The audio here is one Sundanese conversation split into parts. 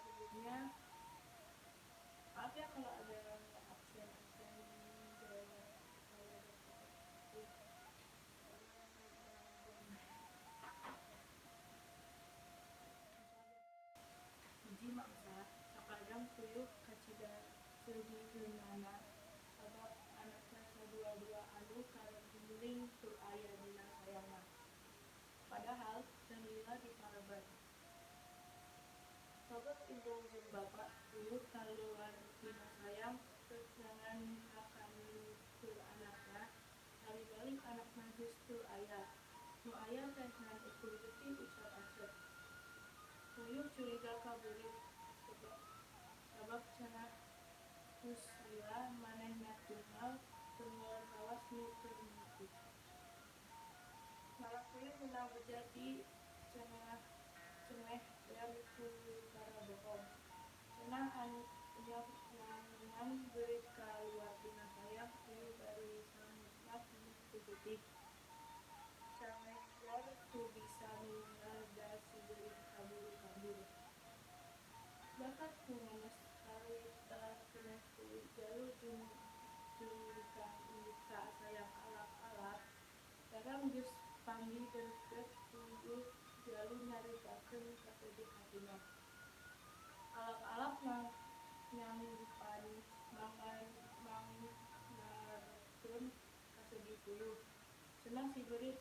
Sebelumnya, maaf ya kalau ada absen-absen jalan saya itu. Hiji maksa sakadang puyuh kacida seungeunana sabab anakna sadua-dua anu kagiling teu aya dina sayangna. Padahal can lila dipareban. Sabab indung jeung bapa puyuh kaluar dina sayang keusnangan hakanu teu anakna, ari balik anakna geus teu aya. Nu aya teh ngan ukur getih ucap Acep. Puyuh curiga ka beurit sabab cenah geus lila manehna tunggal teunger kawas nu keur numpuk. Malah puyuh meunang bejati cenah ler ku karabohong. Cenah anu enyap ngan beurit kaluar dina sayang puyuh bari sanggup ku getih. Caneh ler tu bisa ninggal da si beurit kaburu-kaburu. Bakat ku nganes harita keneh ku jalu jeung dikang induk saasayang alap-alap, garang geus panggih deukeut puyuh jalu nyaritakeun kasedih hatina. Alap-alap nyanggupan mangarepkeun kasedih puyuh. Cenah si beurit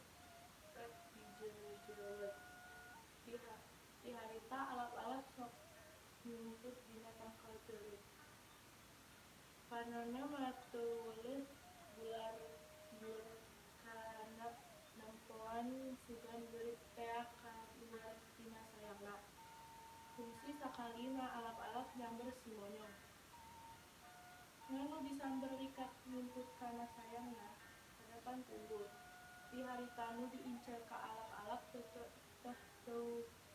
rek dijeureuweut. Ti harita alap-alap sok nyumput dina tangkal teureuk. Panonna mah teu weuleuh bular kahandap nampoan sugan beurit teak kaluar dina sayangna. Fungsi sakalina alap-alap nyamber si monyong. Nganu disamber rikat nyumput kana sayangna, harapan tunggul. Ti harita nu diincer ka alap-alap teu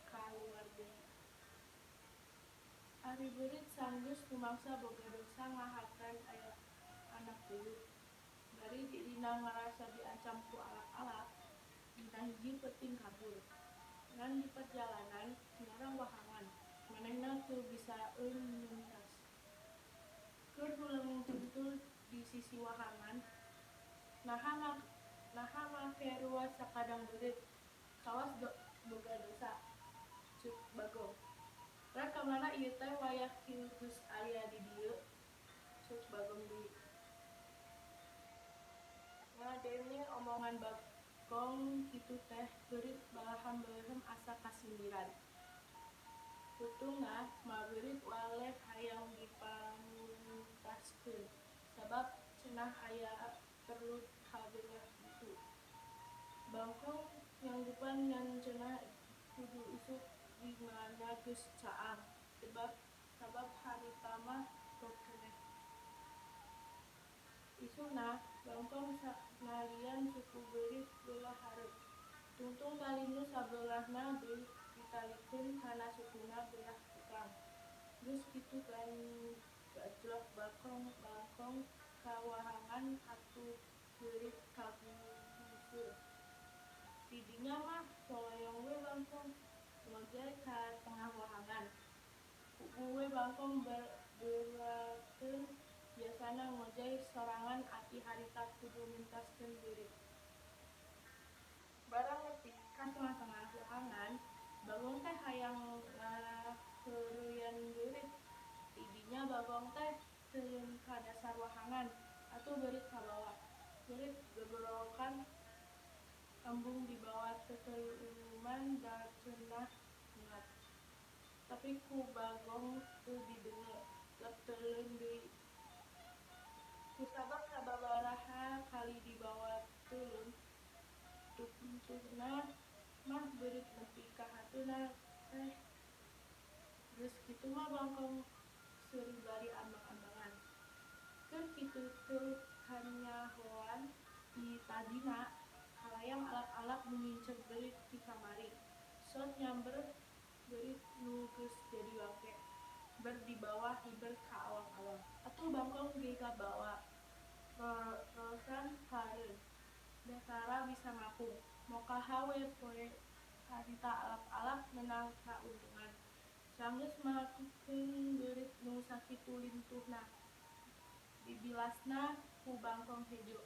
kaluar deui. Ari beurit sanggeus lumangsa boga dosa ngahakan anak puyuh. Bari dina ngarasa diancam ku alap-alap, dina hiji peuting kabur. Ngan di perjalanan ngarang wahangan, manehna teu bisaeun nyuntas. Keur huleng tuntul di sisi wahangan, naha make ruas sakadang beurit, kawas boga dosa, ceuk Bagong. Rek kamana ieu teh wayah kieu geus aya di dieu, ceuk Bagong deui. Ngadenge omongan Bagong kitu teh beurit balahan-balahan asa kasindiran. Utungna mah beurit waleh hayang dipanguntaskeun, sabab cenah aya perlu habeunah kitu. Bangkong nyanggupan ngan cenah kudu isuk dimana geus caang, sabab harita mah rod keneh. Isuna Bangkong nalian suku beurit beulah hareup. Tungtung tali nu sabelahna ditalikeun kana sukuna beulah tukang. Geus kitu gajlok Bangkong ka wahangan atuh beurit kabungsul. Di dinya mah soloyong we Bangkong ngojay ka tengah wahangan. Puguh we Bangkong beurakeun biasana ngojay sorangan ati harita kudu nuntaskeun beurit. Barang nepi ka tengah-tengah wahangan, Bagong teh hayang ngaheureuyan beurit. Di dinya Bagong teh teuleun ka dasar wahangan, atuh beurit kabawa. Beurit gegorokan embung dibawa teteuman da cenah ngat. Tapi ku Bagong teu didenge, lep teuleun deui. Kusabab sababaraha kali dibawa teuleun, tutuhna mah beurit nepi ka hateuna teh. Geus kitu mah Bangkong seuri bari ambang-ambangan. Keur kitu teu kanyahoan ti tadina halayang alap-alap nu ngincer beurit ti kamari, sot nyamber beurit nu geus jadi bangke. di bawah hiber ka awang-awang atuh bangkong ge ka bawah rorosan hareun dasara bisa ngapung moka hawe poe harita alap-alap menang kauntungan sanggeus malakukeun beurit nu sakitu lintuhna dibilasna ku bangkong hejo.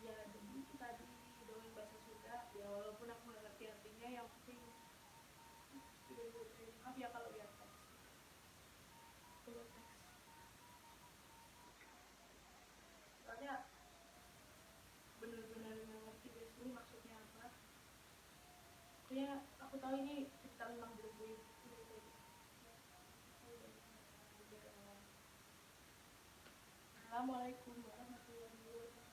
Ya jadi itu tadi dongeng bahasa Sunda ya walaupun aku nggak ngerti artinya yang penting maaf ya kalau lihat teks keluar teks soalnya bener-bener nggak ngerti guys ini maksudnya apa pokoknya aku tahu ini cerita tentang buruh udah itu aja. Assalamualaikum warahmatullahi wabarakatuh.